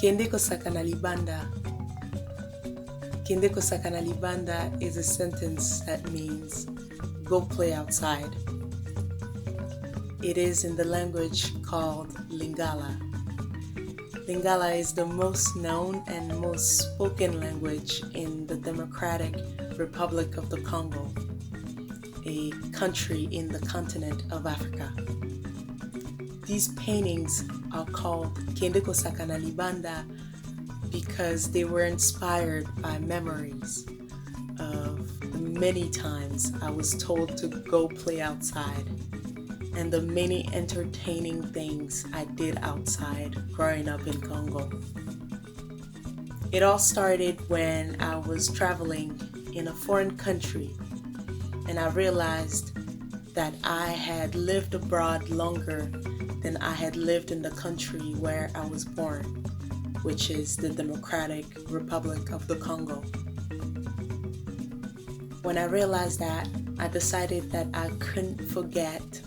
Kende Sakana Libanda. Kende Sakana Libanda is a sentence that means go play outside. It is in the language called Lingala. Lingala is the most known and most spoken language in the Democratic Republic of the Congo, a country in the continent of Africa. These paintings are called Kende Sakana Libanda because they were inspired by memories of the many times I was told to go play outside and the many entertaining things I did outside growing up in Congo. It all started when I was traveling in a foreign country and I realized that I had lived abroad longer than I had lived in the country where I was born, which is the Democratic Republic of the Congo. When I realized that, I decided that I couldn't forget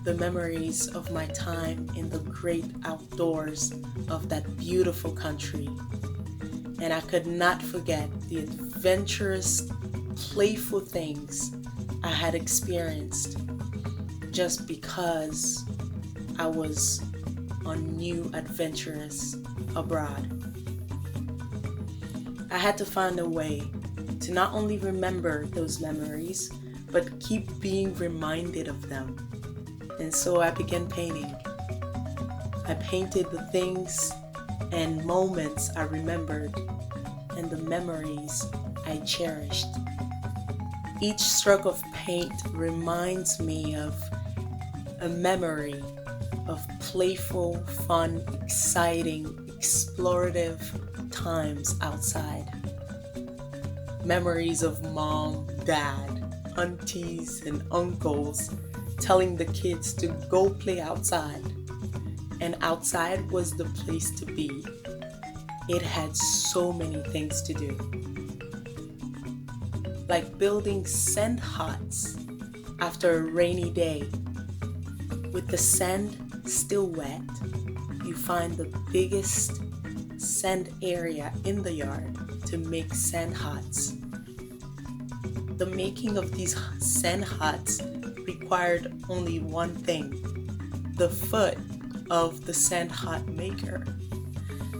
the memories of my time in the great outdoors of that beautiful country. And I could not forget the adventurous, playful things I had experienced just because I was on new adventures abroad. I had to find a way to not only remember those memories, but keep being reminded of them. And so I began painting. I painted the things and moments I remembered and the memories I cherished. Each stroke of paint reminds me of a memory of playful, fun, exciting, explorative times outside. Memories of mom, dad, aunties, and uncles telling the kids to go play outside. And outside was the place to be. It had so many things to do. Like building sand huts after a rainy day. With the sand still wet, you find the biggest sand area in the yard to make sand huts. The making of these sand huts required only one thing, the foot of the sand hut maker.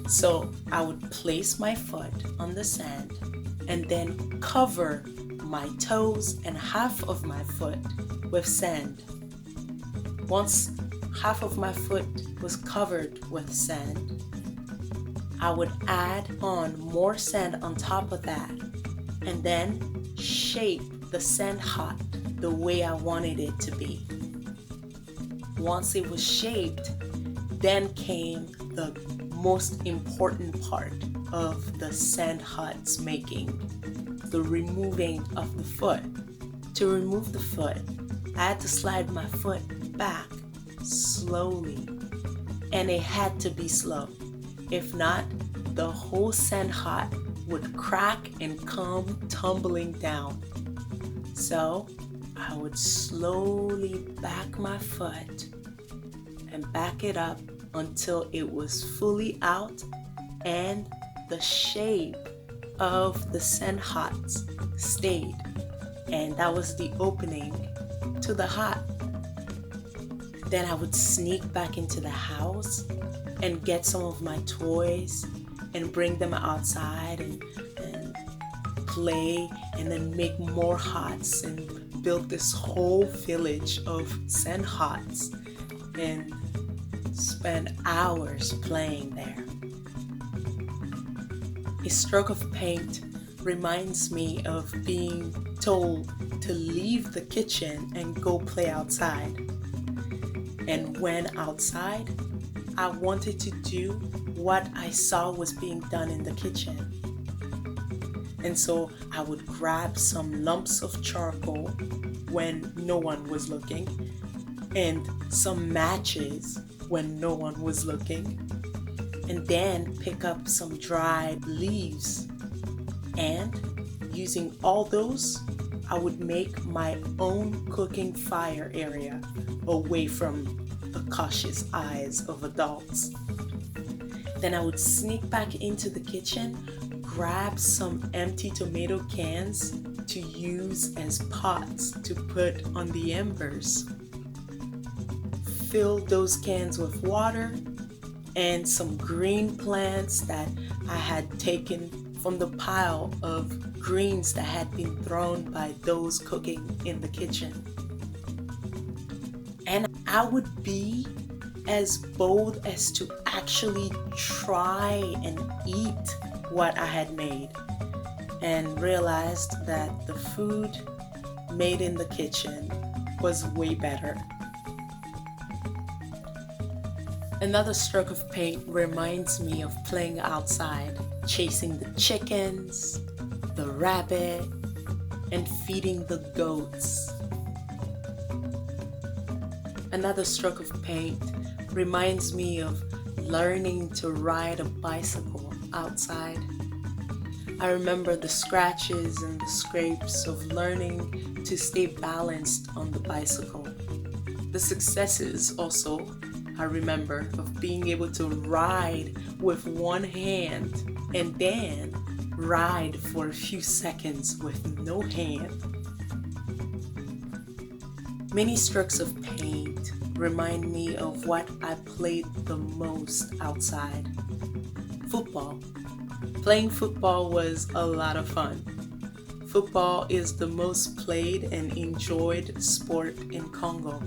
So I would place my foot on the sand and then cover my toes and half of my foot with sand. Once half of my foot was covered with sand, I would add on more sand on top of that and then shape the sand hut the way I wanted it to be. Once it was shaped, then came the most important part of the sand hut's making, the removing of the foot. To remove the foot, I had to slide my foot back slowly, and it had to be slow. If not, the whole sand hut would crack and come tumbling down. So I would slowly back my foot and back it up until it was fully out and the shape of the sand hut stayed. And that was the opening to the hut. Then I would sneak back into the house and get some of my toys and bring them outside and play and then make more huts and build this whole village of sand huts and spend hours playing there. A stroke of paint reminds me of being told to leave the kitchen and go play outside. And when outside, I wanted to do what I saw was being done in the kitchen. And so I would grab some lumps of charcoal when no one was looking, and some matches when no one was looking, and then pick up some dried leaves. And using all those, I would make my own cooking fire area away from the cautious eyes of adults. Then I would sneak back into the kitchen, grab some empty tomato cans to use as pots to put on the embers. Fill those cans with water and some green plants that I had taken from the pile of greens that had been thrown by those cooking in the kitchen. And I would be as bold as to actually try and eat what I had made, and realized that the food made in the kitchen was way better. Another stroke of paint reminds me of playing outside, chasing the chickens, the rabbit, and feeding the goats. Another stroke of paint reminds me of learning to ride a bicycle outside. I remember the scratches and the scrapes of learning to stay balanced on the bicycle. The successes also I remember of being able to ride with one hand and then ride for a few seconds with no hand. Many strokes of paint remind me of what I played the most outside. Football. Playing football was a lot of fun. Football is the most played and enjoyed sport in Congo.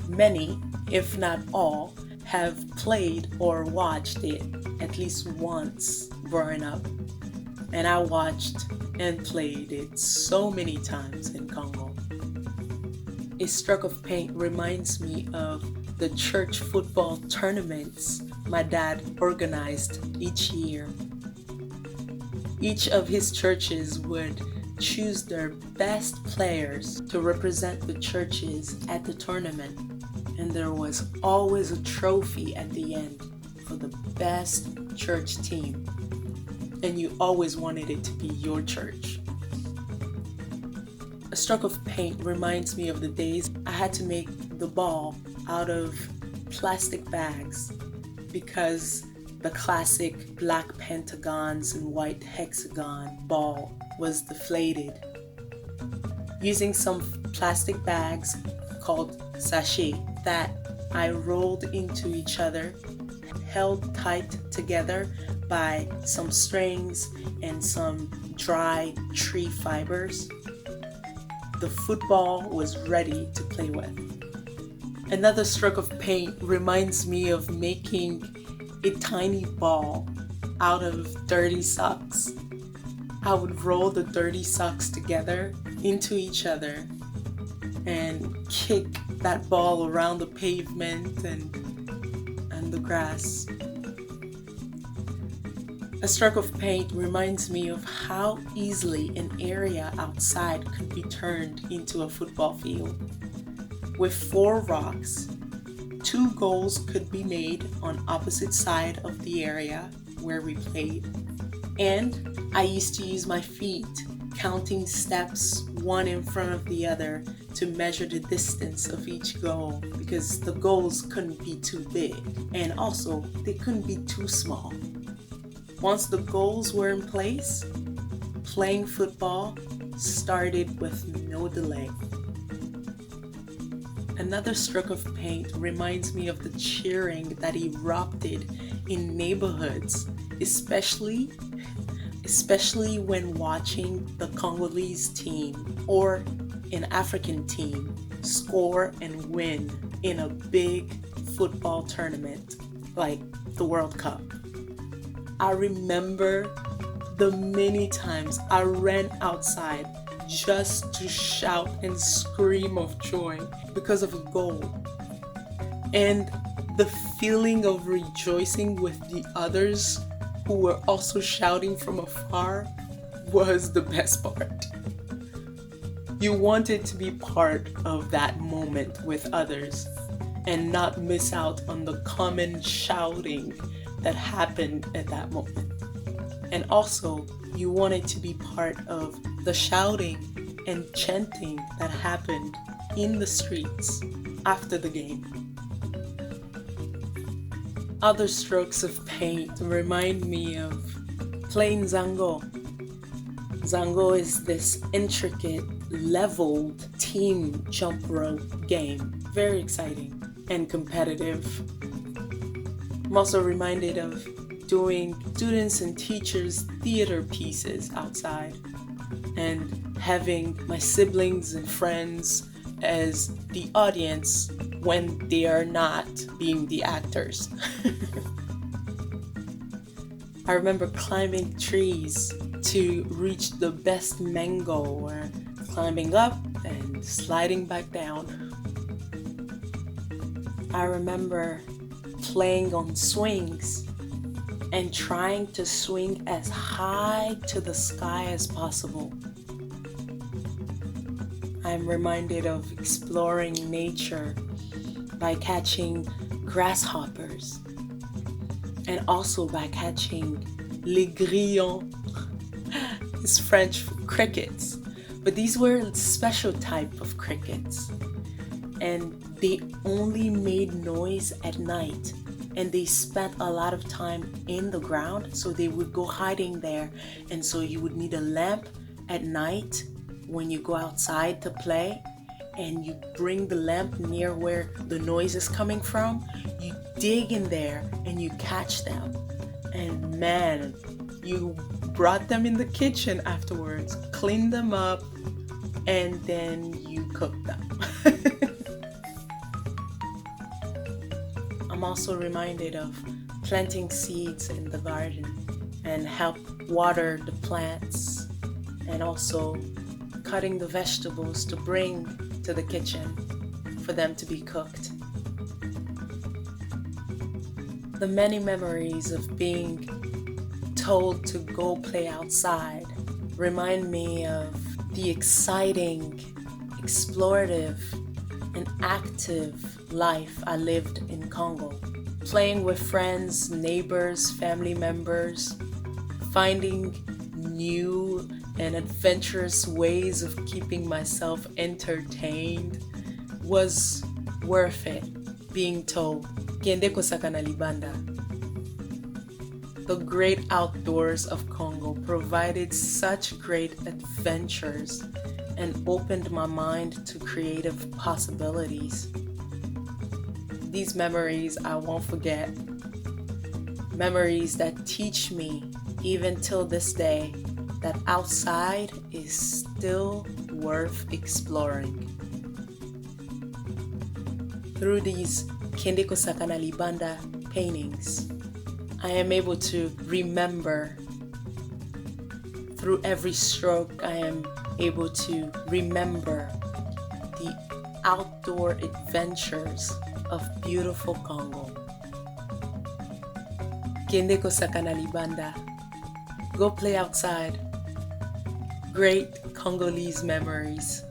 Many, if not all, have played or watched it at least once growing up. And I watched and played it so many times in Congo. A stroke of paint reminds me of the church football tournaments my dad organized each year. Each of his churches would choose their best players to represent the churches at the tournament. And there was always a trophy at the end for the best church team. And you always wanted it to be your church. A stroke of paint reminds me of the days I had to make the ball out of plastic bags because the classic black pentagons and white hexagon ball was deflated. Using some plastic bags called sachet that I rolled into each other, held tight together by some strings and some dry tree fibers, the football was ready to play with. Another stroke of paint reminds me of making a tiny ball out of dirty socks. I would roll the dirty socks together into each other and kick that ball around the pavement and the grass. A stroke of paint reminds me of how easily an area outside could be turned into a football field. With 4 rocks, 2 goals could be made on opposite side of the area where we played. And I used to use my feet, counting steps one in front of the other to measure the distance of each goal, because the goals couldn't be too big and also they couldn't be too small. Once the goals were in place, playing football started with no delay. Another stroke of paint reminds me of the cheering that erupted in neighborhoods, especially when watching the Congolese team or an African team score and win in a big football tournament like the World Cup. I remember the many times I ran outside just to shout and scream of joy because of a goal. And The feeling of rejoicing with the others who were also shouting from afar was the best part. You wanted to be part of that moment with others and not miss out on the common shouting that happened at that moment. And also, you wanted to be part of the shouting and chanting that happened in the streets after the game. Other strokes of paint remind me of playing Zango. Zango is this intricate, leveled team jump rope game. Very exciting and competitive. I'm also reminded of doing students and teachers theater pieces outside and having my siblings and friends as the audience when they are not being the actors. I remember climbing trees to reach the best mango, or climbing up and sliding back down. I remember playing on swings and trying to swing as high to the sky as possible. I'm reminded of exploring nature by catching grasshoppers and also by catching les grillons. It's French for crickets, but these were a special type of crickets, and they only made noise at night, and they spent a lot of time in the ground, so they would go hiding there, and so you would need a lamp at night when you go outside to play, and you bring the lamp near where the noise is coming from. You dig in there and you catch them, and man, you brought them in the kitchen afterwards, cleaned them up, and then you cooked them. I'm also reminded of planting seeds in the garden and help water the plants, and also cutting the vegetables to bring to the kitchen for them to be cooked. The many memories of being told to go play outside remind me of the exciting, explorative, and active life I lived in Congo. Playing with friends, neighbors, family members, finding new and adventurous ways of keeping myself entertained was worth it. Being told, Kende Sakana Libanda. The great outdoors of Congo provided such great adventures and opened my mind to creative possibilities. These memories I won't forget. Memories that teach me, even till this day, that outside is still worth exploring. Through these Kende Sakana Libanda paintings, I am able to remember. Through every stroke, I am able to remember the outdoor adventures of beautiful Congo. Kende Sakana Libanda. Go play outside. Great Congolese memories.